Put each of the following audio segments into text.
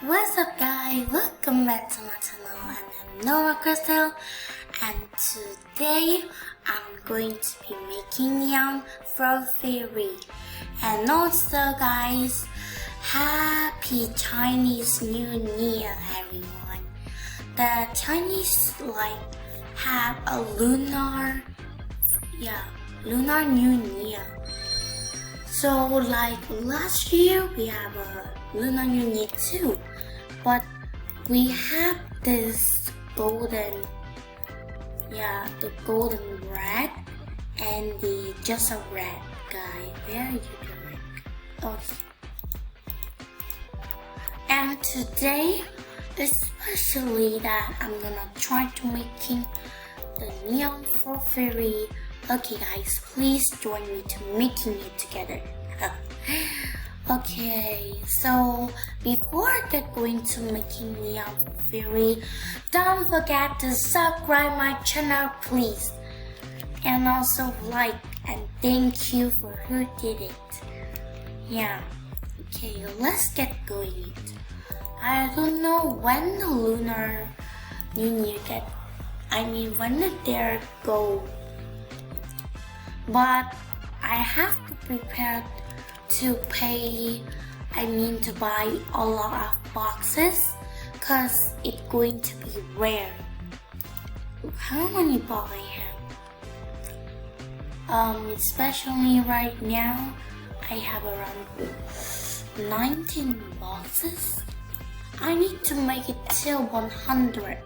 What's up guys, welcome back to my channel and I'm Noah Crystal, and today I'm going to be making neon for fairy. And also guys, happy Chinese New Year everyone. The Chinese have a lunar New Year. So last year we have a Lunar New Year too, but we have this golden red and the just a red guy. Where are you doing? Oh, and today, especially that I'm gonna try to making the neon for fairy. Okay guys, please join me to making it together. Okay, so before I get going to making neon for fairy, don't forget to subscribe my channel please, and also like, and thank you for who did it. Yeah, okay, let's get going. I don't know when the Lunar New Year when did there go, but I have to prepare to buy a lot of boxes cause it's going to be rare. How many boxes I have? Especially right now I have around 19 boxes. I need to make it till 100.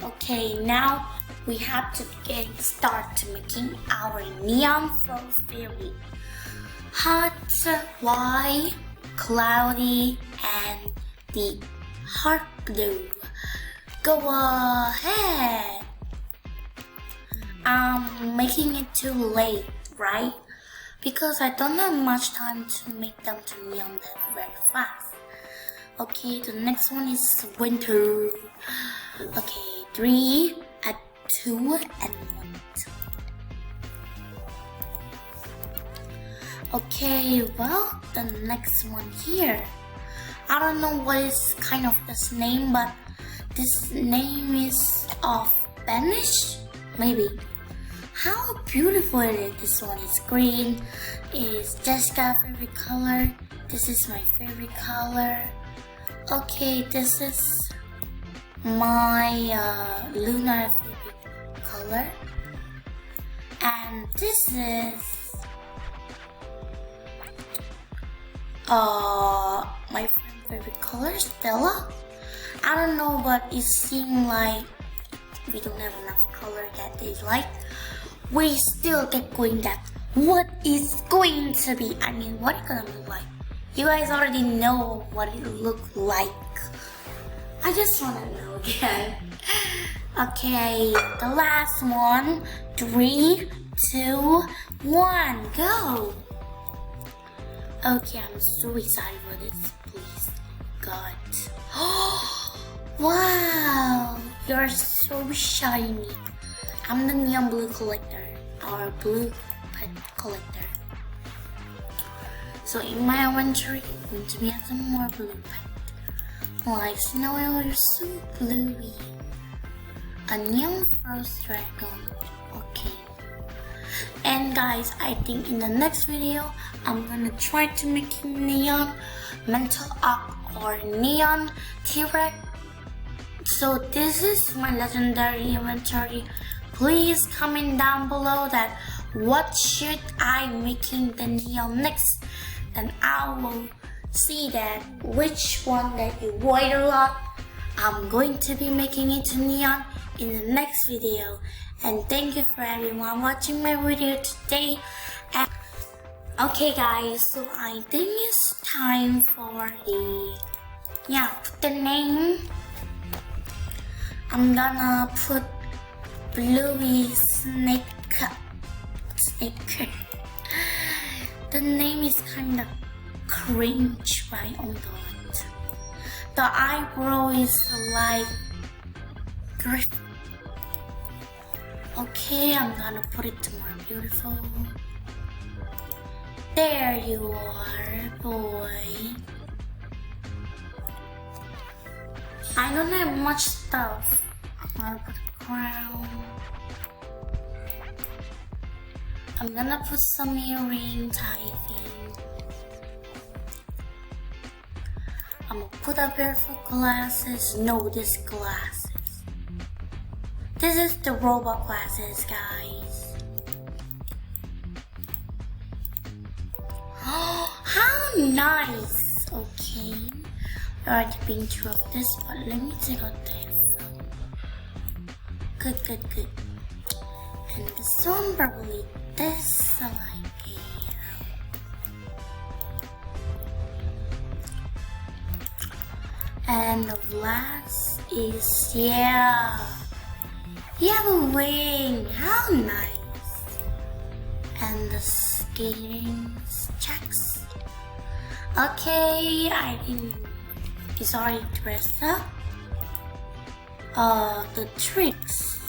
Okay, now we have to get started making our neon for fairy. Hot, white, cloudy, and the heart blue. Go ahead. I'm making it too late, right? Because I don't have much time to make them to neon that very fast. Okay, the next one is winter. Okay, 3, 2, and 1. Okay, well, the next one here. I don't know what is kind of this name, but this name is of Spanish, maybe. How beautiful it is. This one is green. Is Jessica's favorite color. This is my favorite color. Okay, this is my Lunar favorite color. And this is my favorite color, Stella. I don't know, but it seems like we don't have enough color that they like. We still get going that what is going to be, what it's gonna look like. You guys already know what it look like. I just wanna know again. Okay, the last one. 3, 2, 1, go! Okay, I'm so excited for this, please. God. Wow, you're so shiny. I'm the neon blue collector, or blue pet collector. So in my inventory, I'm going to be some more blue pet. Like Snow or so bluey. A neon frost dragon. Okay. And guys, I think in the next video, I'm gonna try to make neon mental up or neon T-Rex. So this is my legendary inventory. Please comment down below that what should I making the neon next. Then I will see that which one that you avoid a lot. I'm going to be making it to neon in the next video. And thank you for everyone watching my video today. And okay guys, so I think it's time for put the name. I'm gonna put Bluey Snake. The name is kinda cringe, right? Oh god. The eyebrow is like Griff. Okay, I'm gonna put it more beautiful. There you are, boy. I don't have much stuff. I'm gonna put a crown. I'm gonna put some earrings, I think. I'm gonna put a pair of glasses. No, these glasses. This is the robot glasses, guys. Oh, how nice! Okay, I already been through of this, but let me take out this. Good. And this one probably this I like it. And the last is you have a wing. How nice! And the skating checks. Okay, it's already dressed up. The tricks.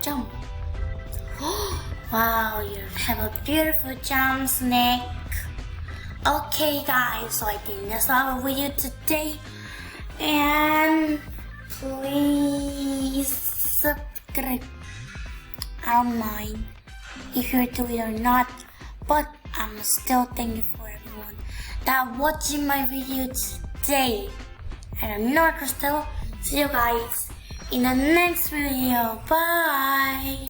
Jump. Wow, you have a beautiful jump, Snake. Okay, guys, so I think that's all for you today. And please subscribe. I don't mind if you do it or not, but I'm still thankful for everyone that watching my video today. And I'm Lunar. See you guys in the next video. Bye.